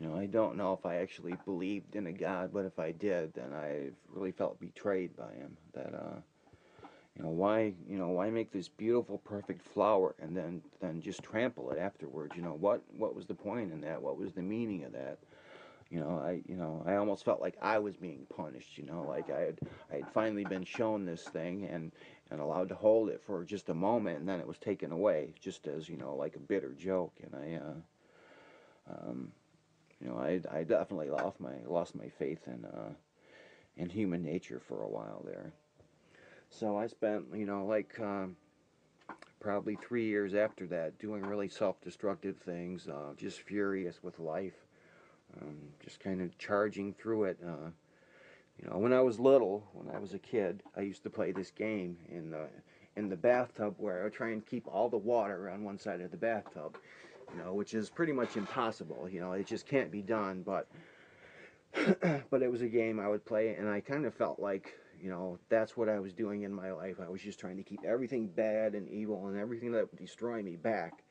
You know, I don't know if I actually believed in a God, but if I did, then I really felt betrayed by him. That why make this beautiful, perfect flower and then just trample it afterwards? You know, what was the point in that? What was the meaning of that? I almost felt like I was being punished. You know, like I had finally been shown this thing and allowed to hold it for just a moment, and then it was taken away, just as like a bitter joke. And I definitely lost my faith in human nature for a while there. So I spent probably 3 years after that doing really self-destructive things, just furious with life, just kind of charging through it. When I was little, when I was a kid, I used to play this game in the bathtub where I would try and keep all the water on one side of the bathtub, which is pretty much impossible. It just can't be done. But but it was a game I would play, and I kind of felt like that's what I was doing in my life. I was just trying to keep everything bad and evil and everything that would destroy me back.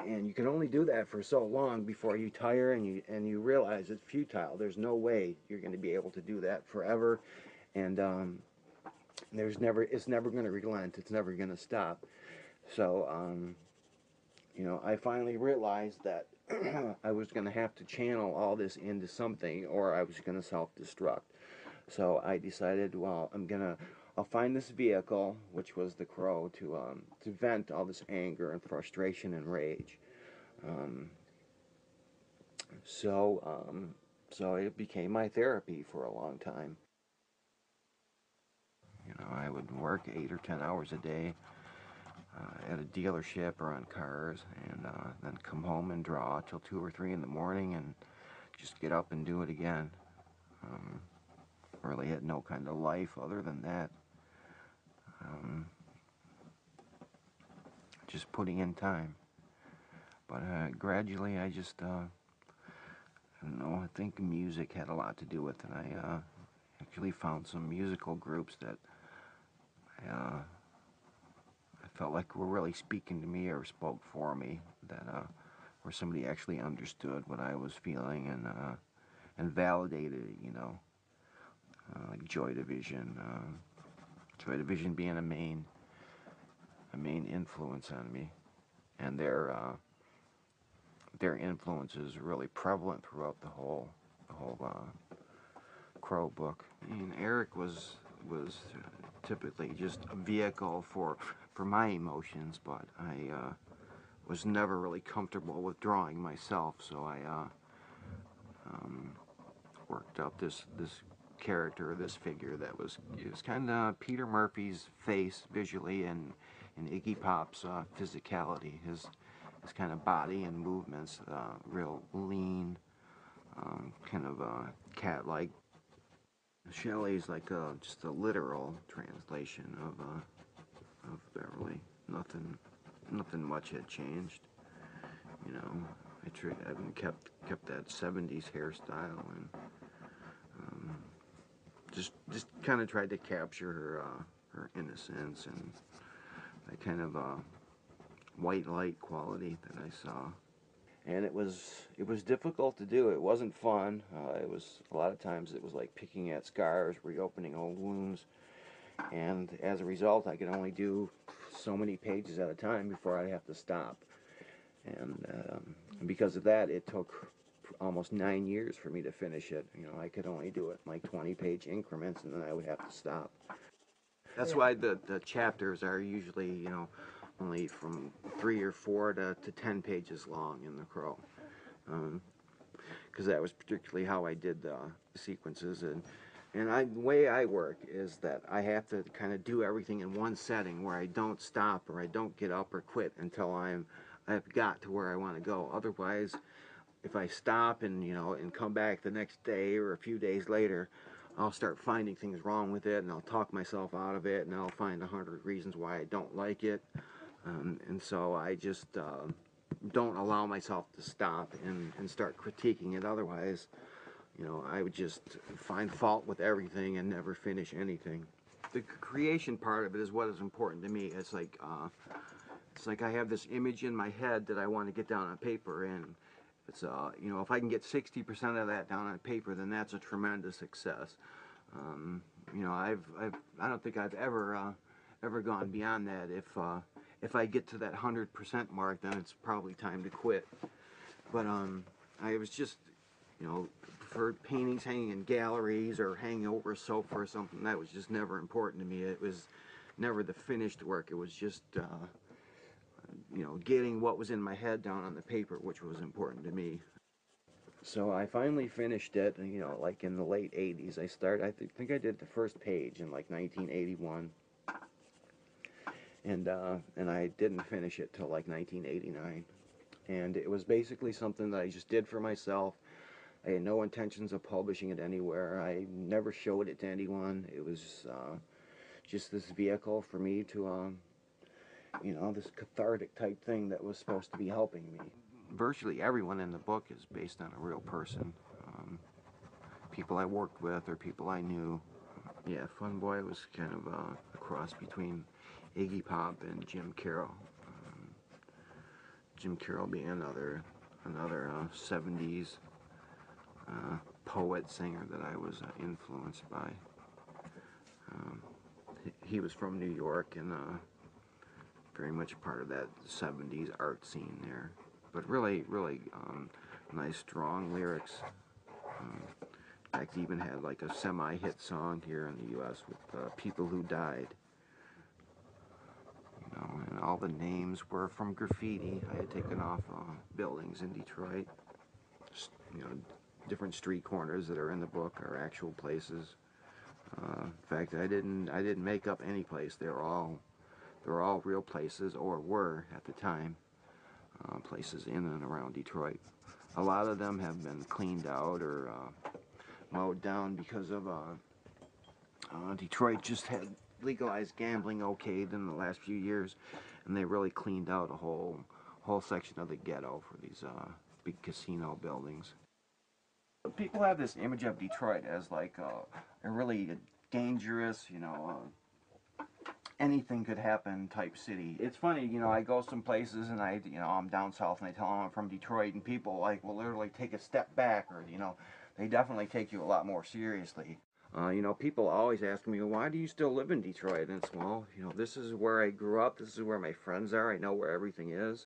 And you can only do that for so long before you tire and you realize it's futile. There's no way you're going to be able to do that forever, and it's never going to relent. It's never going to stop. So I finally realized that I was going to have to channel all this into something, or I was going to self-destruct. So I decided, well, I'll find this vehicle, which was the crow, to vent all this anger and frustration and rage. So it became my therapy for a long time. I would work 8 or 10 hours a day at a dealership or on cars, and then come home and draw till 2 or 3 in the morning, and just get up and do it again. Really had no kind of life other than that. Just putting in time. But gradually I just, I don't know, I think music had a lot to do with it. I actually found some musical groups that I felt like were really speaking to me or spoke for me, that where somebody actually understood what I was feeling and validated it, like Joy Division. Joy Division being a main influence on me, and their influence is really prevalent throughout the whole Crow book. And Eric was typically just a vehicle for my emotions, but I was never really comfortable with drawing myself, so I worked up this character, this figure that was kind of Peter Murphy's face visually, and Iggy Pop's physicality, his kind of body and movements, real lean, kind of cat-like. Shelley's like just a literal translation of Beverly. Nothing much had changed. I've kept that '70s hairstyle, and just kind of tried to capture her innocence and that kind of white light quality that I saw. And it was difficult to do. It wasn't fun. It was a lot of times it was like picking at scars, reopening old wounds, and as a result, I could only do so many pages at a time before I'd have to stop. And because of that, it took almost 9 years for me to finish it. I could only do it in like 20-page increments, and then I would have to stop. That's why the chapters are usually, only from 3 or 4 to 10 pages long in The Crow. Because that was particularly how I did the sequences. And the way I work is that I have to kind of do everything in one setting where I don't stop or I don't get up or quit until I've got to where I want to go. Otherwise, if I stop and come back the next day or a few days later, I'll start finding things wrong with it, and I'll talk myself out of it, and I'll find 100 reasons why I don't like it. And so I just don't allow myself to stop and start critiquing it. Otherwise, I would just find fault with everything and never finish anything. The creation part of it is what is important to me. It's like I have this image in my head that I want to get down on paper, and that's you know, if I can get 60% of that down on paper, then that's a tremendous success. You know, I don't think I've ever gone beyond that. If I get to that 100% mark, then it's probably time to quit. But I was just, you know, preferred paintings hanging in galleries or hanging over a sofa or something. That was just never important to me. It was never the finished work. It was just, you know, getting what was in my head down on the paper, which was important to me. So I finally finished it, you know, like in the late 80s. I think I did the first page in like 1981. And I didn't finish it till like 1989. And it was basically something that I just did for myself. I had no intentions of publishing it anywhere. I never showed it to anyone. It was just this vehicle for me to, you know, this cathartic type thing that was supposed to be helping me. Virtually everyone in the book is based on a real person. People I worked with or people I knew. Yeah, Fun Boy was kind of a cross between Iggy Pop and Jim Carroll. Jim Carroll being another 70s poet singer that I was influenced by. He was from New York and very much a part of that 70s art scene there. But really nice, strong lyrics. In fact, he even had like a semi-hit song here in the U.S. with People Who Died. You know, and all the names were from graffiti I had taken off buildings in Detroit. You know, different street corners that are in the book are actual places. In fact, I didn't make up any place. They're all real places, or were at the time, places in and around Detroit. A lot of them have been cleaned out or mowed down because of Detroit just had legalized gambling okayed in the last few years, and they really cleaned out a whole section of the ghetto for these big casino buildings. People have this image of Detroit as like a really dangerous, you know, anything could happen type city. It's funny, you know, I go some places and you know, I'm down south and I tell them I'm from Detroit, and people like will literally take a step back, or you know, they definitely take you a lot more seriously. You know, people always ask me, why do you still live in Detroit? And it's, well, you know, this is where I grew up, this is where my friends are, I know where everything is.